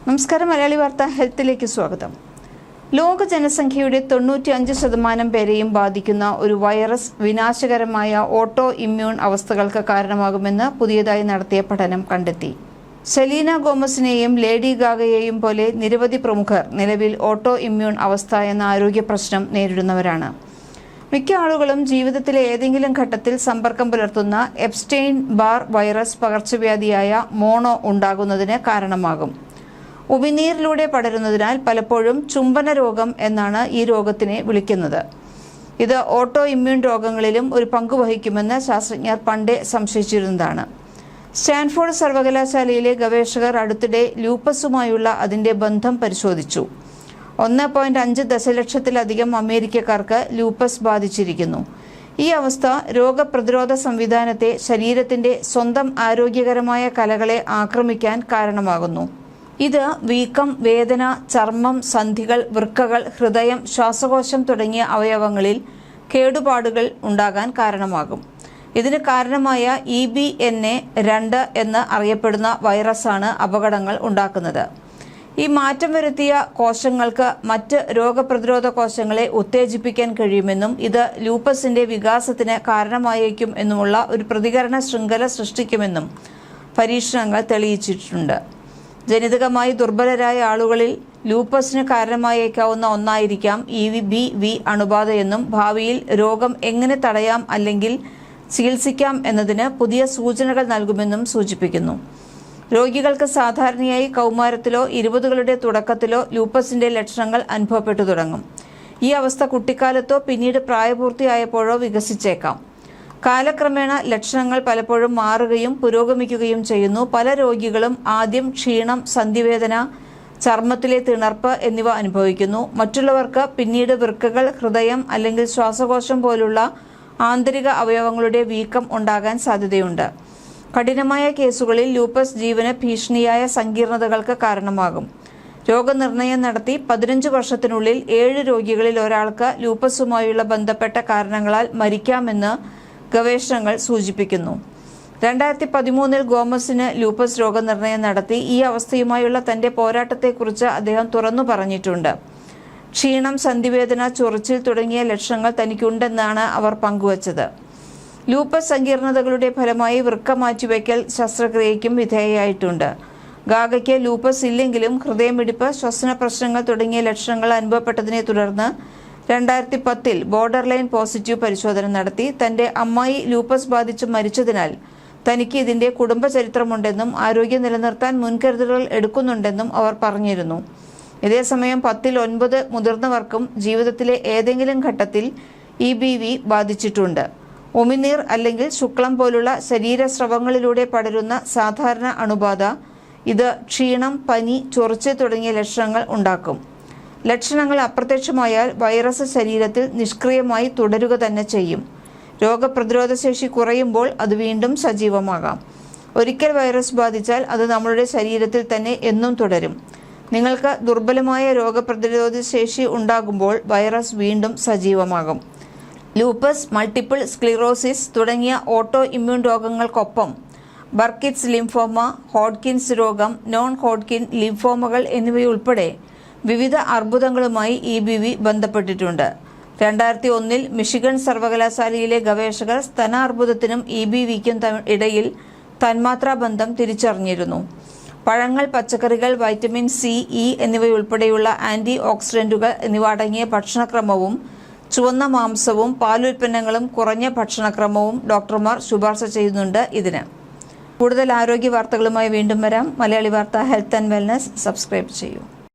നമസ്കാരം. മലയാളി വാർത്ത ഹെൽത്തിലേക്ക് സ്വാഗതം. ലോക ജനസംഖ്യയുടെ 95% പേരെയും ബാധിക്കുന്ന ഒരു വൈറസ് വിനാശകരമായ ഓട്ടോ ഇമ്മ്യൂൺ അവസ്ഥകൾക്ക് കാരണമാകുമെന്ന് പുതിയതായി നടത്തിയ പഠനം കണ്ടെത്തി. സെലീന ഗോമസിനെയും ലേഡി ഗാഗയെയും പോലെ നിരവധി പ്രമുഖർ നിലവിൽ ഓട്ടോ ഇമ്മ്യൂൺ അവസ്ഥ എന്ന ആരോഗ്യ പ്രശ്നം നേരിടുന്നവരാണ്. മിക്ക ആളുകളും ജീവിതത്തിലെ ഏതെങ്കിലും ഘട്ടത്തിൽ സമ്പർക്കം പുലർത്തുന്ന എപ്സ്റ്റെയിൻ ബാർ വൈറസ് പകർച്ചവ്യാധിയായ മോണോ ഉണ്ടാകുന്നതിന് കാരണമാകും. ഉമിനീരിലൂടെ പടരുന്നതിനാൽ പലപ്പോഴും ചുംബന രോഗം എന്നാണ് ഈ രോഗത്തിനെ വിളിക്കുന്നത്. ഇത് ഓട്ടോ ഇമ്മ്യൂൺ രോഗങ്ങളിലും ഒരു പങ്കുവഹിക്കുമെന്ന് ശാസ്ത്രജ്ഞർ പണ്ടേ സംശയിച്ചിരുന്നതാണ്. സ്റ്റാൻഫോർഡ് സർവകലാശാലയിലെ ഗവേഷകർ അടുത്തിടെ ലൂപ്പസുമായുള്ള അതിന്റെ ബന്ധം പരിശോധിച്ചു. 1.5 ദശലക്ഷത്തിലധികം അമേരിക്കക്കാർക്ക് ലൂപ്പസ് ബാധിച്ചിരിക്കുന്നു. ഈ അവസ്ഥ രോഗപ്രതിരോധ സംവിധാനത്തെ ശരീരത്തിന്റെ സ്വന്തം ആരോഗ്യകരമായ കലകളെ ആക്രമിക്കാൻ കാരണമാകുന്നു. ഇത് വീക്കം, വേദന, ചർമ്മം, സന്ധികൾ, വൃക്കകൾ, ഹൃദയം, ശ്വാസകോശം തുടങ്ങിയ അവയവങ്ങളിൽ കേടുപാടുകൾ ഉണ്ടാകാൻ കാരണമാകും. ഇതിന് കാരണമായ EBNA2 എന്ന് അറിയപ്പെടുന്ന വൈറസാണ് അപകടങ്ങൾ ഉണ്ടാക്കുന്നത്. ഈ മാറ്റം വരുത്തിയ കോശങ്ങൾക്ക് മറ്റ് രോഗപ്രതിരോധ കോശങ്ങളെ ഉത്തേജിപ്പിക്കാൻ കഴിയുമെന്നും ഇത് ലൂപ്പസിന്റെ വികാസത്തിന് കാരണമായേക്കും എന്നുമുള്ള ഒരു പ്രതികരണ ശൃംഖല സൃഷ്ടിക്കുമെന്നും പരീക്ഷണങ്ങൾ തെളിയിച്ചിട്ടുണ്ട്. ജനിതകമായി ദുർബലരായ ആളുകളിൽ ലൂപ്പസിന് കാരണമായേക്കാവുന്ന ഒന്നായിരിക്കാം EBV അണുബാധയെന്നും ഭാവിയിൽ രോഗം എങ്ങനെ തടയാം അല്ലെങ്കിൽ ചികിത്സിക്കാം എന്നതിന് പുതിയ സൂചനകൾ നൽകുമെന്നും സൂചിപ്പിക്കുന്നു. രോഗികൾക്ക് സാധാരണയായി കൗമാരത്തിലോ 20കളുടെ തുടക്കത്തിലോ ലൂപ്പസിന്റെ ലക്ഷണങ്ങൾ അനുഭവപ്പെട്ടു തുടങ്ങും. ഈ അവസ്ഥ കുട്ടിക്കാലത്തോ പിന്നീട് പ്രായപൂർത്തിയായപ്പോഴോ വികസിച്ചേക്കാം. കാലക്രമേണ ലക്ഷണങ്ങൾ പലപ്പോഴും മാറുകയും പുരോഗമിക്കുകയും ചെയ്യുന്നു. പല രോഗികളും ആദ്യം ക്ഷീണം, സന്ധിവേദന, ചർമ്മത്തിലെ തിണർപ്പ് എന്നിവ അനുഭവിക്കുന്നു. മറ്റുള്ളവർക്ക് പിന്നീട് വൃക്കകൾ, ഹൃദയം അല്ലെങ്കിൽ ശ്വാസകോശം പോലുള്ള ആന്തരിക അവയവങ്ങളുടെ വീക്കം ഉണ്ടാകാൻ സാധ്യതയുണ്ട്. കഠിനമായ കേസുകളിൽ ലൂപ്പസ് ജീവന് ഭീഷണിയായ സങ്കീർണതകൾക്ക് കാരണമാകും. രോഗനിർണയം നടത്തി 15 വർഷത്തിനുള്ളിൽ 7 രോഗികളിൽ ഒരാൾക്ക് ലൂപ്പസുമായുള്ള ബന്ധപ്പെട്ട കാരണങ്ങളാൽ മരിക്കാമെന്ന് ഗവേഷണങ്ങൾ സൂചിപ്പിക്കുന്നു. 2013 ഗോമസിന് ലൂപ്പസ് രോഗനിർണയം നടത്തി. ഈ അവസ്ഥയുമായുള്ള തന്റെ പോരാട്ടത്തെക്കുറിച്ച് അദ്ദേഹം തുറന്നു പറഞ്ഞിട്ടുണ്ട്. ക്ഷീണം, സന്ധിവേദന, ചൊറിച്ചിൽ തുടങ്ങിയ ലക്ഷണങ്ങൾ തനിക്കുണ്ടെന്നാണ് അവർ പങ്കുവച്ചത്. ലൂപ്പസ് സങ്കീർണതകളുടെ ഫലമായി വൃക്ക മാറ്റിവയ്ക്കൽ ശസ്ത്രക്രിയയ്ക്കും വിധേയയായിട്ടുണ്ട്. ഗാഗയ്ക്ക് ലൂപ്പസ് ഇല്ലെങ്കിലും ഹൃദയമിടിപ്പ്, ശ്വസന പ്രശ്നങ്ങൾ തുടങ്ങിയ ലക്ഷണങ്ങൾ അനുഭവപ്പെട്ടതിനെ തുടർന്ന് 2010 ബോർഡർ ലൈൻ പോസിറ്റീവ് പരിശോധന നടത്തി. തന്റെ അമ്മായി ലൂപ്പസ് ബാധിച്ച് മരിച്ചതിനാൽ തനിക്ക് ഇതിന്റെ കുടുംബചരിത്രമുണ്ടെന്നും ആരോഗ്യം നിലനിർത്താൻ മുൻകരുതലുകൾ എടുക്കുന്നുണ്ടെന്നും അവർ പറഞ്ഞിരുന്നു. ഇതേസമയം 10ൽ 9 മുതിർന്നവർക്കും ജീവിതത്തിലെ ഏതെങ്കിലും ഘട്ടത്തിൽ EBV ബാധിച്ചിട്ടുണ്ട്. ഉമിനീർ അല്ലെങ്കിൽ ശുക്ലം പോലുള്ള ശരീരസ്രവങ്ങളിലൂടെ പടരുന്ന സാധാരണ അണുബാധ ഇത് ക്ഷീണം, പനി, ചൊറിച്ചിൽ തുടങ്ങിയ ലക്ഷണങ്ങൾ ഉണ്ടാക്കും. ലക്ഷണങ്ങൾ അപ്രത്യക്ഷമായാൽ വൈറസ് ശരീരത്തിൽ നിഷ്ക്രിയമായി തുടരുക തന്നെ ചെയ്യും. രോഗപ്രതിരോധ ശേഷി കുറയുമ്പോൾ അത് വീണ്ടും സജീവമാകാം. ഒരിക്കൽ വൈറസ് ബാധിച്ചാൽ അത് നമ്മളുടെ ശരീരത്തിൽ തന്നെ എന്നും തുടരും. നിങ്ങൾക്ക് ദുർബലമായ രോഗപ്രതിരോധ ശേഷി ഉണ്ടാകുമ്പോൾ വൈറസ് വീണ്ടും സജീവമാകും. ലൂപ്പസ്, മൾട്ടിപ്പിൾ സ്ക്ലിറോസിസ് തുടങ്ങിയ ഓട്ടോ ഇമ്മ്യൂൺ രോഗങ്ങൾക്കൊപ്പം ബർക്കിറ്റ്സ് ലിംഫോമ, ഹോഡ്കിൻസ് രോഗം, നോൺ ഹോഡ്കിൻ ലിംഫോമകൾ എന്നിവയുൾപ്പെടെ വിവിധ അർബുദങ്ങളുമായി EBV ബന്ധപ്പെട്ടിട്ടുണ്ട്. 2001 മിഷിഗൺ സർവകലാശാലയിലെ ഗവേഷകർ സ്തനാർബുദത്തിനും EBVക്കും ഇടയിൽ തന്മാത്രാ ബന്ധം തിരിച്ചറിഞ്ഞിരുന്നു. പഴങ്ങൾ, പച്ചക്കറികൾ, വൈറ്റമിൻ C, E എന്നിവയുൾപ്പെടെയുള്ള ആന്റി ഓക്സിഡന്റുകൾ എന്നിവ അടങ്ങിയ ഭക്ഷണക്രമവും ചുവന്ന മാംസവും പാലുൽപ്പന്നങ്ങളും കുറഞ്ഞ ഭക്ഷണക്രമവും ഡോക്ടർമാർ ശുപാർശ ചെയ്യുന്നുണ്ട്. ഇതിന് കൂടുതൽ ആരോഗ്യ വാർത്തകളുമായി വീണ്ടും വരാം. മലയാളി വാർത്ത ഹെൽത്ത് ആൻഡ് വെൽനസ് സബ്സ്ക്രൈബ് ചെയ്യൂ.